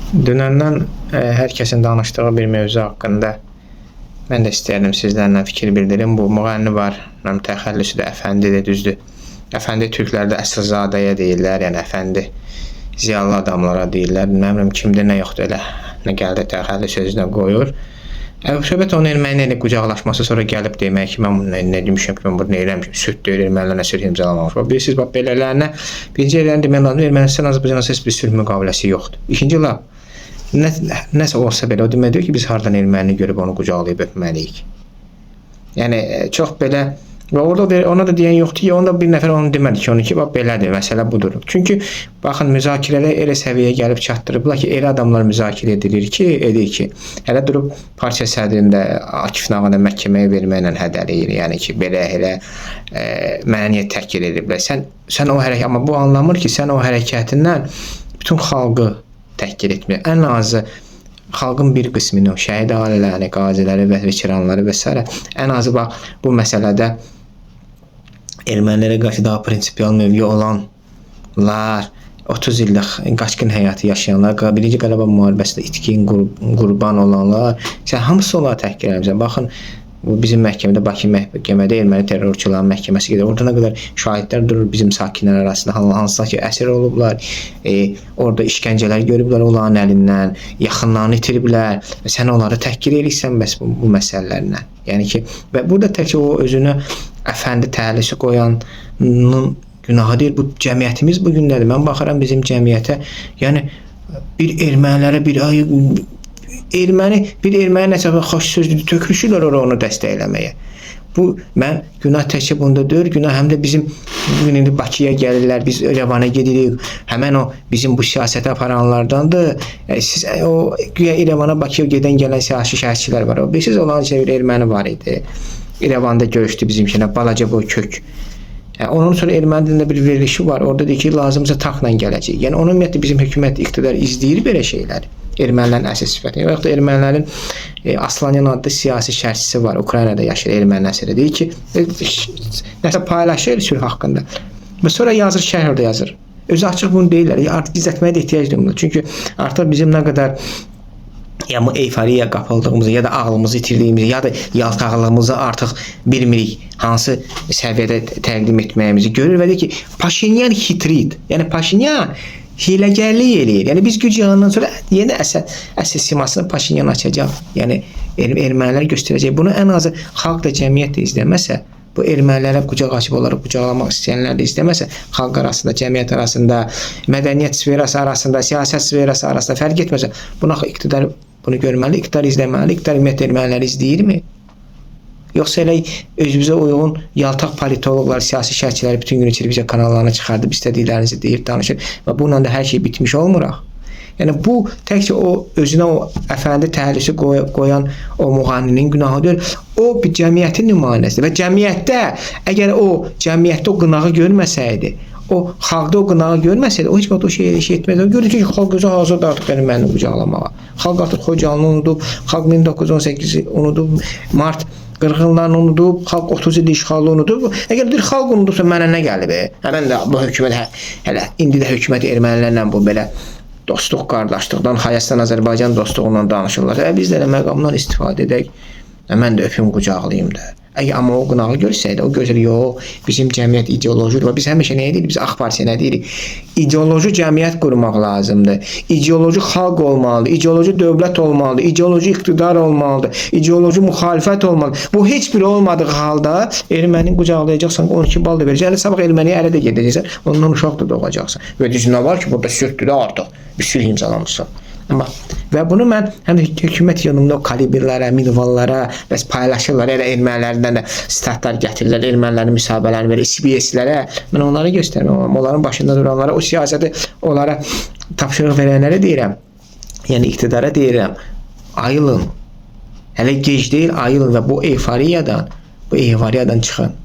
Dünəndən hər kəsin danışdığı bir mövzu haqqında mən də istəyərdim sizlərlə fikir bildirim. Bu müğənni var, təxəllüsü də Əfəndidir, düzdür. Əfəndi türklərdə əsilzadəyə deyirlər, yəni Əfəndi ziyalı adamlara deyirlər. Bilmirəm kimdir, nə yoxdur elə. Nə gəldi təxəllüs sözünə qoyur. Söhbət onun erməni ilə qucaqlaşması, sonra gəlib demək ki, mən nə demişəm ki, mən bunu neyirəm ki, süd deyir, ermənilərlə sülh imzalamamış. Bilirsiniz, belələrinə birinci elərini demək lazım, Ermənistan Azərbaycanla heç bir sülh müqaviləsi yoxdur. İkinci laf, nəsə olsa belə, o demək deyir ki, biz hardan erməni görüb onu qucaqlayıb öpməliyik. Yəni, çox belə, və orada ona da deyən yoxdur ki, onda bir nəfər onu demədi ki, onu ki, belədir, məsələ budur. Çünki, baxın, müzakirələr elə səviyyəyə gəlib çatdırıblar ki, elə adamlar müzakirə edir ki, hələ durub partiya sədrində Akif Nağını məhkəməyə verməklə hədələyir. Yəni ki, belə elə mənə niyə təhqir ediblər? Sən o hərəkət, amma bu anlamır ki, sən o hərəkətindən bütün xalqı təhqir etmir. Ən azı xalqın bir qismini, şəhid ailələrini, qaziləri və veteranları və s. ən azı bax, bu məsələdə ermənilərə qarşı daha prinsipial mövqe olanlar, 30 illik qaçqın həyatı yaşayanlar, birinci Qarabağ müharibəsində itkin qurban olanlar, sən hamısı onları təhqir edirsən. Baxın, bu bizim məhkəmədə, Bakı məhkəmədə erməni terrorçuların məhkəməsi gedir. Orada nə qədər şahidlər durur bizim sakinlər arasında, hansılar ki, əsir olublar, orada işgəncələr görüblər onların əlindən, yaxınlarını itiriblər və sən onları təhqir edirsən bəs bu məsələlərlə. Yəni ki, və burada təkcə o özünü Əfəndi təhlisi qoyanın günahı deyil, bu cəmiyyətimiz bu gündədir. Mən baxıram bizim cəmiyyətə, yəni bir ermənilərə bir erməni nəsə xoş sözdür, tökülüşürlər onu dəstəkləməyə. Bu, mən günah təkcə bunda deyil, günah həm də bizim indi Bakıya gəlirlər, biz İrəvana gedirik, həmən o bizim bu siyasətə aparanlardandır. Siz o güya İrəvana, Bakıya gedən gələn siyasi şəhərçilər var. Bilirsiniz, olan bir erməni var idi. İrəvanda görüşdü bizimkinə, balaca boy kök. Ondan sonra erməni dilində bir verilişi var. Orada deyir ki, lazımıza taxla gələcək. Yəni, onun ümumiyyətlə bizim hökumət iqtidar izləyir belə şeyləri. Ermənilərin əsas sifəti. Yoxsa ermənilərin Aslanyan adlı siyasi şərhçisi var. Ukraynada yaşayır, erməni əsəri. Deyir ki, nəsə paylaşır sülh haqqında. Və sonra yazır, şərh orada yazır. Özü açıq bunu deyirlər. Artıq gizlətməyə də ehtiyac duyulur. Çünki artıq bizim nə qədər ya bu eyfariya qapıldığımızı, ya da ağlımızı itirdiyimizi, ya da yaltaqlığımızı artıq bilmirik, hansı səviyyədə təqdim etməyimizi görür və deyir ki, Paşinyan hitrid, yəni Paşinyan hiləgərlik eləyir. Yəni biz güc yığandan sonra yeni əsas simasını Paşinyan açacaq. Yəni ermənilər göstərəcək. Bunu ən azı xalq da cəmiyyət də izləməsə, bu ermənilərə qucaq açıb onları qucaqlamaq istəyənlər də istəməsə, xalq arasında, cəmiyyət arasında, mədəniyyət sferası arasında, siyasət sferası arasında fərq etməsə, buna iqtidar bunu görməli, iqtidar izləməli, iqtidar ümumiyyətlə erməniləri izləyirmi? Yoxsa elə özümüzə uyğun yaltaq politoloqlar, siyasi şərhçiləri bütün gün televiziya kanallarına çıxardıb istədiklərinizi deyib danışır və bununla da hər şey bitmiş olmuraq. Yəni bu təkcə o özünə o Əfəndi təhlisi qoyan o müğənninin günahı deyil, o bir cəmiyyətin nümayəndəsidir və cəmiyyətdə, əgər o cəmiyyətdə o qınağı görməsəydi, o xalqda o qınağı görməsəydi, o heç vaxt o şey etməzdi. O görür ki, xalq özü hazırdır artıq erməni qucaqlamağa. Xalq artıq Xocalanı unudub, xalq 1918-i unudub, Mart qırğınlarını unudub, xalq 30 il işğalı unudub. Əgər bir xalq unudubsa mənə nə gəlib? Həmən də bu hökumət, hələ indi də hökumət ermənilərlə bu belə dostluq, qardaşlıqdan, Hayastan Azərbaycan dostluğundan danışırlar. Biz də məqamdan istifadə edək. Mən də öpüm, qucaqlayım da. Amma o qınağı görsəydi, o gözəl, yox, bizim cəmiyyət ideolojidir. Biz həmişə nə deyirik? Biz AK Partiya nə deyirik? İdeoloji cəmiyyət qurmaq lazımdır. İdeoloji xalq olmalıdır. İdeoloji dövlət olmalıdır. İdeoloji iqtidar olmalıdır. İdeoloji müxalifət olmalıdır. Bu heç biri olmadığı halda erməni qucaqlayacaqsan, 12 bal da verəcəksən. Elə sabah erməniyə ərə də gedəcəksən, ondan uşaq da doğacaqsan. Və düzünə var ki, burada sülhdür də artıq. Bir sülh imzalamışsan. Və bunu mən həm də hökumət yanımda o kalibrlərə, minvallara bəs paylaşırlar, elə ermənilərdən də statlar gətirirlər, ermənilərin müsahibələrini verir, SBS-lərə, mən onları göstərməm, onların başında duranlara, o siyasəti onlara tapşırıq verənlərə deyirəm, yəni iqtidara deyirəm, ayılın, hələ gec deyil, ayılın və bu eyfariyadan çıxın.